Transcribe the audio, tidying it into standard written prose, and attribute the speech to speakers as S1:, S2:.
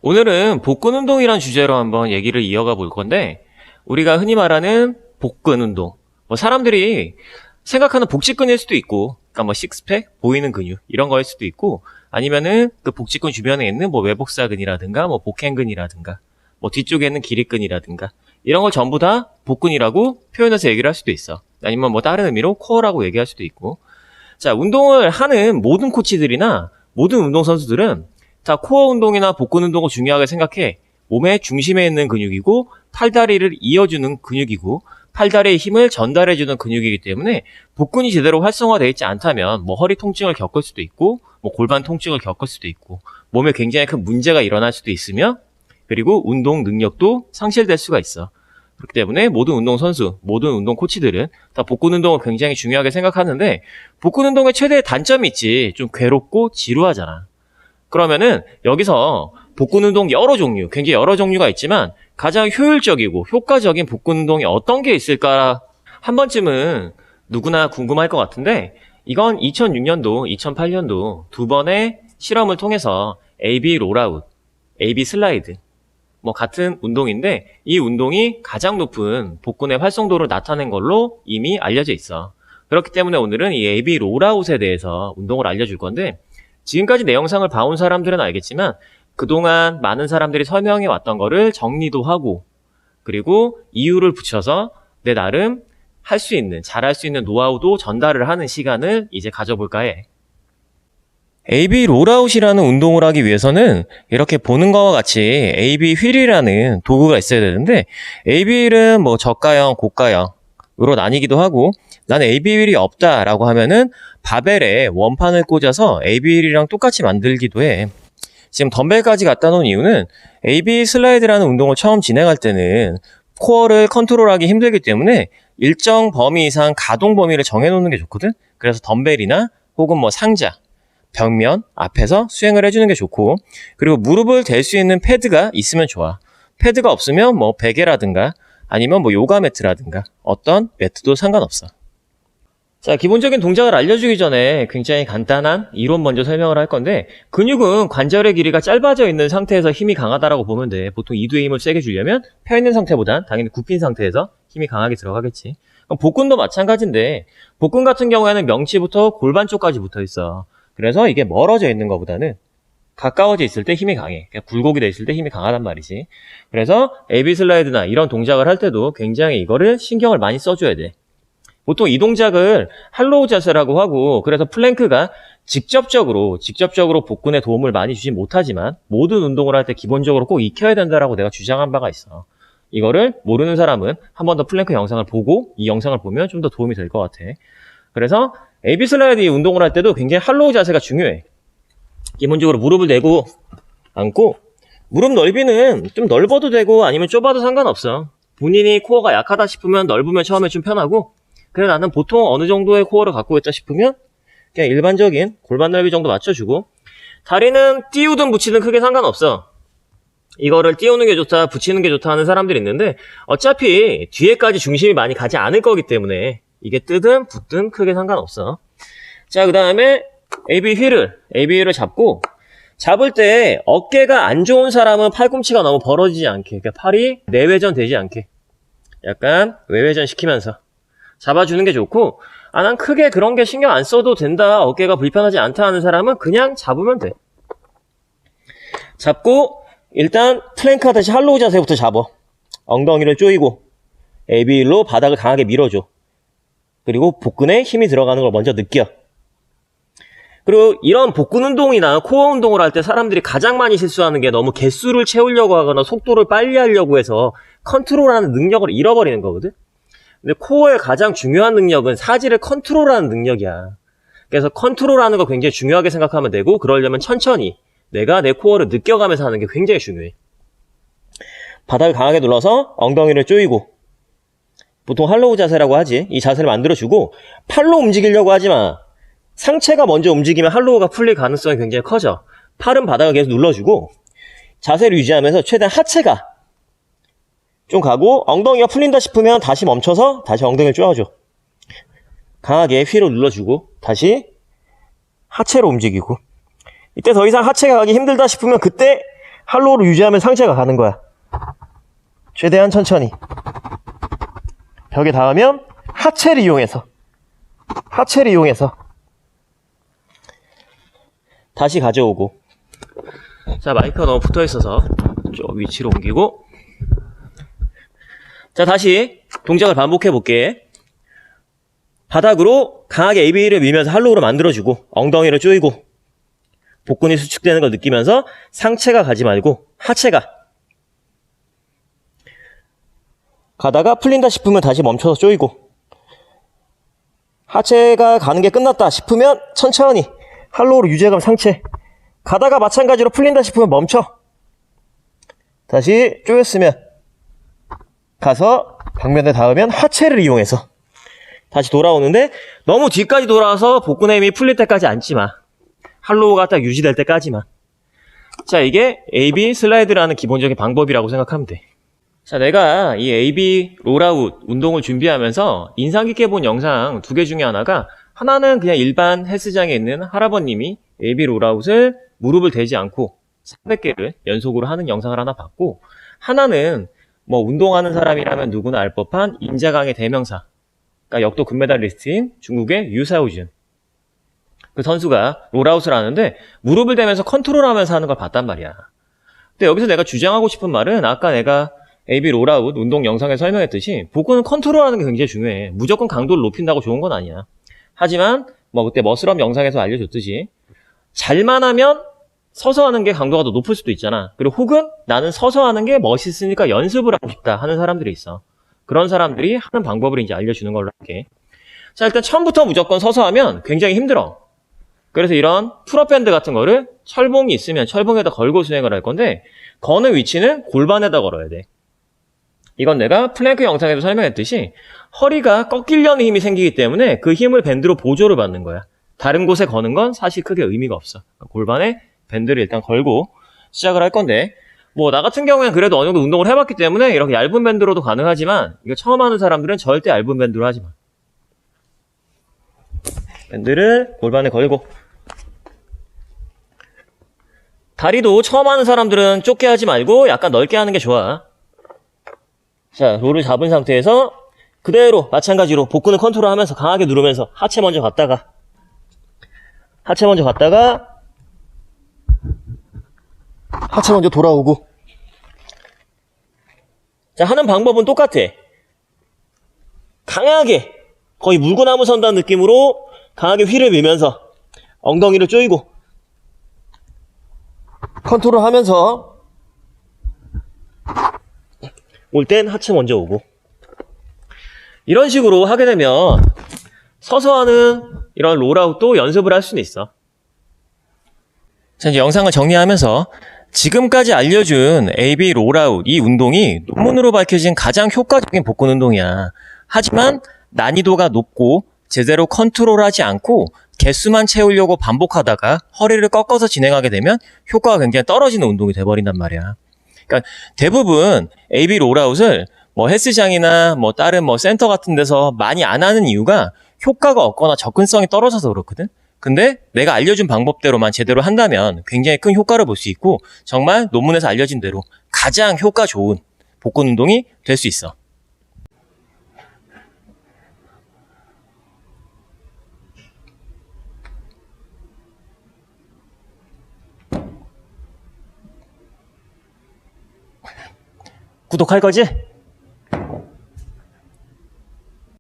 S1: 오늘은 복근 운동이란 주제로 한번 얘기를 이어가 볼 건데, 우리가 흔히 말하는 복근 운동. 사람들이 생각하는 복직근일 수도 있고, 그러니까 식스팩, 보이는 근육, 이런 거일 수도 있고, 아니면은 그 복직근 주변에 있는 외복사근이라든가, 복행근이라든가, 뒤쪽에 있는 기립근이라든가, 이런 걸 전부 다 복근이라고 표현해서 얘기를 할 수도 있어. 아니면 다른 의미로 코어라고 얘기할 수도 있고. 자, 운동을 하는 모든 코치들이나 모든 운동선수들은 다 코어 운동이나 복근 운동을 중요하게 생각해. 몸의 중심에 있는 근육이고 팔다리를 이어주는 근육이고 팔다리의 힘을 전달해주는 근육이기 때문에 복근이 제대로 활성화되어 있지 않다면 허리 통증을 겪을 수도 있고 골반 통증을 겪을 수도 있고 몸에 굉장히 큰 문제가 일어날 수도 있으며 그리고 운동 능력도 상실될 수가 있어. 그렇기 때문에 모든 운동선수, 모든 운동 코치들은 다 복근 운동을 굉장히 중요하게 생각하는데 복근 운동의 최대의 단점이 있지. 좀 괴롭고 지루하잖아. 그러면은 여기서 복근 운동 굉장히 여러 종류가 있지만 가장 효율적이고 효과적인 복근 운동이 어떤 게 있을까 한 번쯤은 누구나 궁금할 것 같은데 이건 2006년도, 2008년도 두 번의 실험을 통해서 AB 롤아웃, AB 슬라이드 같은 운동인데 이 운동이 가장 높은 복근의 활성도를 나타낸 걸로 이미 알려져 있어. 그렇기 때문에 오늘은 이 AB 롤아웃에 대해서 운동을 알려줄 건데 지금까지 내 영상을 봐온 사람들은 알겠지만 그동안 많은 사람들이 설명해 왔던 거를 정리도 하고 그리고 이유를 붙여서 내 나름 잘할 수 있는 노하우도 전달을 하는 시간을 이제 가져볼까 해. AB 롤아웃이라는 운동을 하기 위해서는 이렇게 보는 것과 같이 AB 휠이라는 도구가 있어야 되는데 AB 휠은 저가형, 고가형으로 나뉘기도 하고 나는 AB 휠이 없다라고 하면은 바벨에 원판을 꽂아서 AB 휠이랑 똑같이 만들기도 해. 지금 덤벨까지 갖다 놓은 이유는 AB 슬라이드라는 운동을 처음 진행할 때는 코어를 컨트롤하기 힘들기 때문에 일정 범위 이상 가동 범위를 정해놓는 게 좋거든. 그래서 덤벨이나 혹은 상자, 벽면 앞에서 수행을 해주는 게 좋고 그리고 무릎을 댈 수 있는 패드가 있으면 좋아. 패드가 없으면 베개라든가 아니면 요가 매트라든가 어떤 매트도 상관없어. 자, 기본적인 동작을 알려주기 전에 굉장히 간단한 이론 먼저 설명을 할 건데 근육은 관절의 길이가 짧아져 있는 상태에서 힘이 강하다라고 보면 돼. 보통 이두의 힘을 세게 주려면 펴있는 상태보단 당연히 굽힌 상태에서 힘이 강하게 들어가겠지. 그럼 복근도 마찬가지인데 복근 같은 경우에는 명치부터 골반 쪽까지 붙어 있어. 그래서 이게 멀어져 있는 것보다는 가까워져 있을 때 힘이 강해. 굴곡이 돼 있을 때 힘이 강하단 말이지. 그래서 AB 슬라이드나 이런 동작을 할 때도 굉장히 이거를 신경을 많이 써줘야 돼. 보통 이 동작을 할로우 자세라고 하고 그래서 플랭크가 직접적으로 복근에 도움을 많이 주지 못하지만 모든 운동을 할 때 기본적으로 꼭 익혀야 된다라고 내가 주장한 바가 있어. 이거를 모르는 사람은 한 번 더 플랭크 영상을 보고 이 영상을 보면 좀 더 도움이 될 것 같아. 그래서 AB 슬라이드 운동을 할 때도 굉장히 할로우 자세가 중요해. 기본적으로 무릎을 대고 앉고 무릎 넓이는 좀 넓어도 되고 아니면 좁아도 상관없어. 본인이 코어가 약하다 싶으면 넓으면 처음에 좀 편하고 그래 나는 보통 어느 정도의 코어를 갖고 있다 싶으면 그냥 일반적인 골반 넓이 정도 맞춰주고 다리는 띄우든 붙이든 크게 상관없어. 이거를 띄우는 게 좋다 붙이는 게 좋다 하는 사람들이 있는데 어차피 뒤에까지 중심이 많이 가지 않을 거기 때문에 이게 뜨든 붙든 크게 상관없어. 자, 그 다음에 AB 휠을 잡고 잡을 때 어깨가 안 좋은 사람은 팔꿈치가 너무 벌어지지 않게 그러니까 팔이 내외전 되지 않게 약간 외회전 시키면서 잡아주는 게 좋고 난 크게 그런 게 신경 안 써도 된다 어깨가 불편하지 않다 하는 사람은 그냥 잡으면 돼. 잡고 일단 플랭크 하듯이 할로우 자세부터 잡아. 엉덩이를 조이고 AB 휠로 바닥을 강하게 밀어줘. 그리고 복근에 힘이 들어가는 걸 먼저 느껴. 그리고 이런 복근 운동이나 코어 운동을 할 때 사람들이 가장 많이 실수하는 게 너무 개수를 채우려고 하거나 속도를 빨리 하려고 해서 컨트롤하는 능력을 잃어버리는 거거든. 근데 코어의 가장 중요한 능력은 사지를 컨트롤하는 능력이야. 그래서 컨트롤하는 거 굉장히 중요하게 생각하면 되고 그러려면 천천히 내가 내 코어를 느껴가면서 하는 게 굉장히 중요해. 바닥을 강하게 눌러서 엉덩이를 조이고 보통 할로우 자세라고 하지. 이 자세를 만들어주고 팔로 움직이려고 하지 마. 상체가 먼저 움직이면 할로우가 풀릴 가능성이 굉장히 커져. 팔은 바닥을 계속 눌러주고 자세를 유지하면서 최대한 하체가 좀 가고 엉덩이가 풀린다 싶으면 다시 멈춰서 다시 엉덩이를 쪼아줘. 강하게 휠을 눌러주고 다시 하체로 움직이고 이때 더 이상 하체가 가기 힘들다 싶으면 그때
S2: 할로우를 유지하면 상체가 가는 거야. 최대한 천천히. 벽에 닿으면 하체를 이용해서 다시 가져오고.
S1: 자, 마이크가 너무 붙어 있어서 좀 위치로 옮기고. 자, 다시 동작을 반복해 볼게. 바닥으로 강하게 AB를 밀면서 할로우를 만들어주고, 엉덩이를 조이고, 복근이 수축되는 걸 느끼면서 상체가 가지 말고 하체가 가다가 풀린다 싶으면 다시 멈춰서 조이고, 하체가 가는 게 끝났다 싶으면 천천히 할로우를 유지해가면 상체 가다가 마찬가지로 풀린다 싶으면 멈춰 다시 조였으면 가서 벽면에 닿으면 하체를 이용해서 다시 돌아오는데, 너무 뒤까지 돌아와서 복근의 힘이 풀릴 때까지 앉지 마. 할로우가 딱 유지될 때까지만. 자, 이게 AB 슬라이드라는 기본적인 방법이라고 생각하면 돼. 자, 내가 이 AB 롤아웃 운동을 준비하면서 인상 깊게 본 영상 2개 중에 하나는 그냥 일반 헬스장에 있는 할아버님이 AB 롤아웃을 무릎을 대지 않고 300개를 연속으로 하는 영상을 하나 봤고, 하나는 뭐 운동하는 사람이라면 누구나 알 법한 인자강의 대명사, 그러니까 역도 금메달리스트인 중국의 유사오준, 그 선수가 롤아웃을 하는데 무릎을 대면서 컨트롤하면서 하는 걸 봤단 말이야. 근데 여기서 내가 주장하고 싶은 말은, 아까 내가 AB 롤아웃 운동 영상에 설명했듯이 복근은 컨트롤하는 게 굉장히 중요해. 무조건 강도를 높인다고 좋은 건 아니야. 하지만 뭐 그때 머슬업 영상에서 알려줬듯이 잘만 하면 서서 하는 게 강도가 더 높을 수도 있잖아. 그리고 혹은 나는 서서 하는 게 멋있으니까 연습을 하고 싶다 하는 사람들이 있어. 그런 사람들이 하는 방법을 이제 알려주는 걸로 할게. 자, 일단 처음부터 무조건 서서 하면 굉장히 힘들어. 그래서 이런 풀업밴드 같은 거를 철봉이 있으면 철봉에다 걸고 수행을 할 건데, 거는 위치는 골반에다 걸어야 돼. 이건 내가 플랭크 영상에서 설명했듯이 허리가 꺾이려는 힘이 생기기 때문에 그 힘을 밴드로 보조를 받는 거야. 다른 곳에 거는 건 사실 크게 의미가 없어. 골반에 밴드를 일단 걸고 시작을 할 건데, 뭐 나 같은 경우에는 그래도 어느 정도 운동을 해봤기 때문에 이렇게 얇은 밴드로도 가능하지만, 이거 처음 하는 사람들은 절대 얇은 밴드로 하지 마. 밴드를 골반에 걸고, 다리도 처음 하는 사람들은 좁게 하지 말고 약간 넓게 하는 게 좋아. 자, 롤을 잡은 상태에서 그대로 마찬가지로 복근을 컨트롤하면서 강하게 누르면서 하체 먼저 갔다가 하체 먼저 돌아오고. 자, 하는 방법은 똑같아. 강하게, 거의 물구나무 선다는 느낌으로 강하게 휠을 밀면서 엉덩이를 조이고, 컨트롤하면서 올 땐 하체 먼저 오고. 이런 식으로 하게 되면 서서 하는 이런 롤아웃도 연습을 할 수는 있어. 자, 이제 영상을 정리하면서 지금까지 알려준 AB 롤아웃, 이 운동이 논문으로 밝혀진 가장 효과적인 복근 운동이야. 하지만 난이도가 높고 제대로 컨트롤하지 않고 개수만 채우려고 반복하다가 허리를 꺾어서 진행하게 되면 효과가 굉장히 떨어지는 운동이 돼버린단 말이야. 그러니까 대부분 AB 롤아웃을 뭐 헬스장이나 뭐 다른 뭐 센터 같은 데서 많이 안 하는 이유가 효과가 없거나 접근성이 떨어져서 그렇거든. 근데 내가 알려준 방법대로만 제대로 한다면 굉장히 큰 효과를 볼 수 있고, 정말 논문에서 알려진 대로 가장 효과 좋은 복근 운동이 될 수 있어. 구독할 거지?